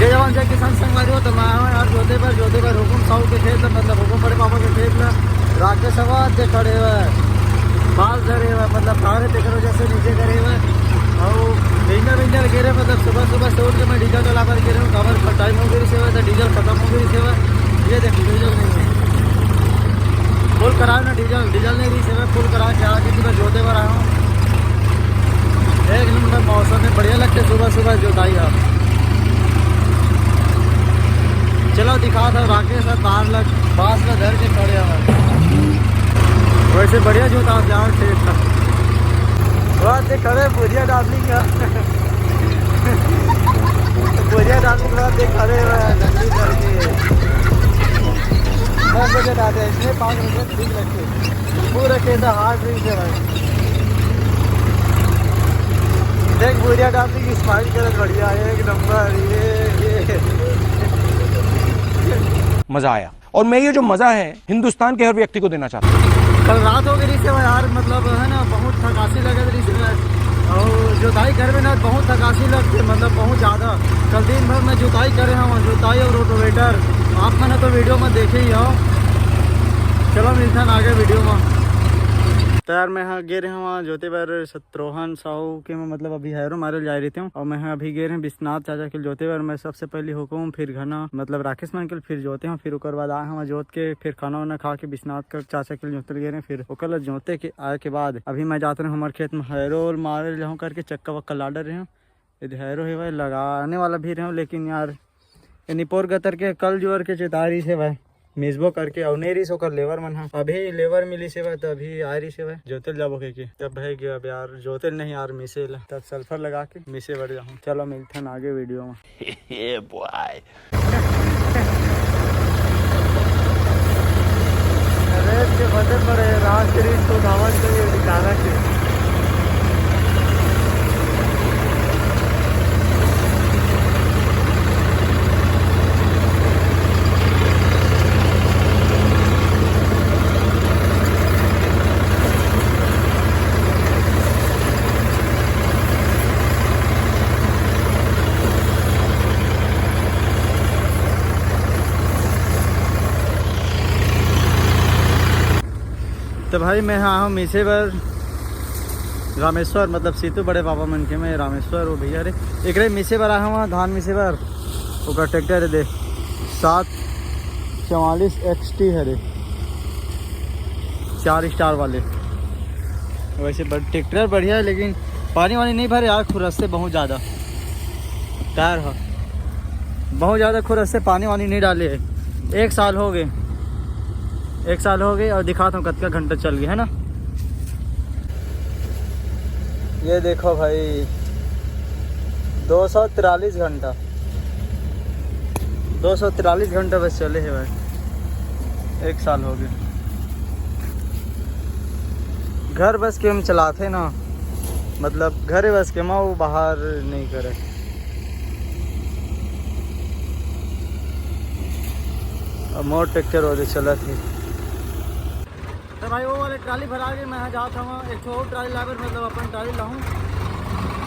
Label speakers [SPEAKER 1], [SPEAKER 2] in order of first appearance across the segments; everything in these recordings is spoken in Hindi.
[SPEAKER 1] जय जवान जय किसान संगवारी हो तो मैं हूँ यार जोते पर हुकुम साहू के खेत मतलब हुकुम बड़े पापा के खेत में राकेश आवाज से खड़े हुए बाल धरे हुए मतलब तारे देख रहे जैसे नीचे करे हुए और डीजल गिरे मतलब सुबह से उठ के मैं डीजल डला कर गिरे हूँ कवर टाइम हो गई से हुआ तो डीजल खत्म हो गई से हुआ। ये देखो डीजल नहीं है फुल करा ना डीजल नहीं रही से फुल करा के आ किसी मैं जोते पर आया हूँ। एक नंबर मौसम में बढ़िया लगते सुबह जोताई आप। चलो दिखा था राकेश सर बास में धर के खड़े हैं वैसे बढ़िया जोता जाओ खेत था बात से खड़े बुझिया डालनी का बुझिया डालने के बाद खड़े हुए नंदी करके 10 बजे डालते हैं इसमें 5 बजे ठीक रखे पूरे खेत हाथ भी से भाई देख बुझिया डालने की स्माइल करे बढ़िया एक नंबर ये
[SPEAKER 2] मजा आया और मैं ये जो मजा है हिंदुस्तान के हर व्यक्ति को देना चाहता हूँ।
[SPEAKER 1] कल रात हो गई से यार मतलब है ना बहुत थकासी लगे रही से और जुताई कर में ना बहुत थकासी लगती मतलब बहुत ज़्यादा। कल दिन भर में जुताई करे हम जुताई और रोटोवेटर आप मैंने तो वीडियो में देखे ही हो। चलो मिलते हैं आगे वीडियो में। तो यार मैं हाँ गे रहे हैं वहाँ जोते पर शत्रुघ्न साहू के मैं मतलब अभी हैरो मारे जा रही हूँ और मैं अभी गे रहे हैं विश्वनाथ चाचा के जोते पर। मैं सबसे पहले हुकुम फिर घना मतलब राकेश मान के फिर जोते हैं फिर उकर बाद आए हम जोत के फिर खाना वाना खा के विश्वनाथ का चाचा के जोते गे रहे हैं फिर उकर जोते के आए के बाद अभी मैं जाते रहे हमारे खेत में हैरो मारे जाऊँ करके चक्का वक्का ला डर रहे हूँ। यदि हैरो है भाई लगाने वाला भी रहे हूँ लेकिन यार निपोर गतर के कल जोर के चेतारी से भाई मिसबो करके अवनेरी सो कर लेवर मन है अभी लेवर मिली से भाई तभी आ रही से भाई जोतेल जाबो के तब है गया अब यार जोतेल नहीं यार मिसेल तब सल्फर लगा के मिसे बढ़ जाऊँ। चलो मिलते हैं आगे वीडियो में। रेत के बदल पड़े रात को धावन चाहिए दिखाना के तो भाई मैं हाँ हूँ मीसेवर रामेश्वर मतलब सीतू बड़े पापा मन के मैं रामेश्वर वो भैया रे एक रे मीसेवर आया हूँ धान मीसेवर उसका ट्रैक्टर है दे 744 XT है रे 4 स्टार वाले। वैसे ट्रैक्टर बढ़िया है लेकिन पानी वानी नहीं भरे यार खुरस से बहुत ज़्यादा टायर है बहुत ज़्यादा खुरस से पानी वानी नहीं डाले है। 1 साल हो गए और दिखाता हूँ कितना घंटा चल गया है ना। ये देखो भाई 243 घंटा बस चले हैं भाई 1 साल हो गए। घर बस के हम चलाते ना मतलब घर बस के माँ वो बाहर नहीं करे। अब मोर ट्रैक्टर वाले चला थे तो भाई वो वाले ट्राली भरा के मैं जाता हूँ एक और ट्राली लाकर मतलब अपन ट्राली लाऊँ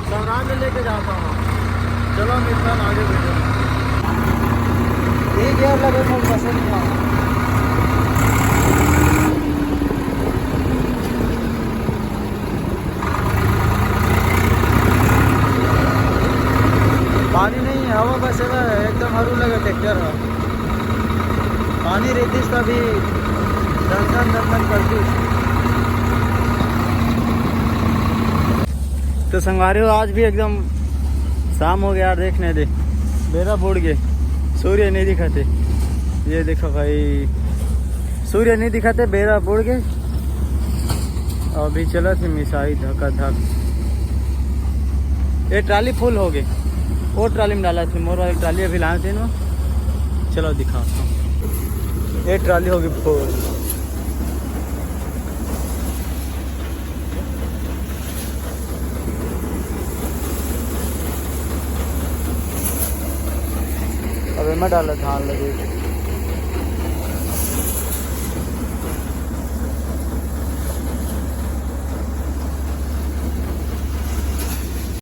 [SPEAKER 1] सवरान में लेके जाता हूँ। चलो मिलता है आगे वीडियो ये गियर लगे मैं पसंद नहीं आऊँ। पानी नहीं है हवा बस एकदम हरू लगा ट्रैक्टर है पानी रहती तभी दर्शन करती। तो संगवारी हो आज भी एकदम शाम हो गया यार देखने दे बेरा बुड़ गए सूर्य नहीं दिखाते। ये देखो भाई सूर्य नहीं दिखाते बेरा बुड़ गए और अभी चला थी मिसाई धक्का धक। ये ट्राली फुल हो गई वो ट्राली में डाला थी मोर वाली ट्राली अभी लाए थे ना। चलो दिखाता हूँ ये ट्राली होगी फुल। अब मैं डाला धान लगे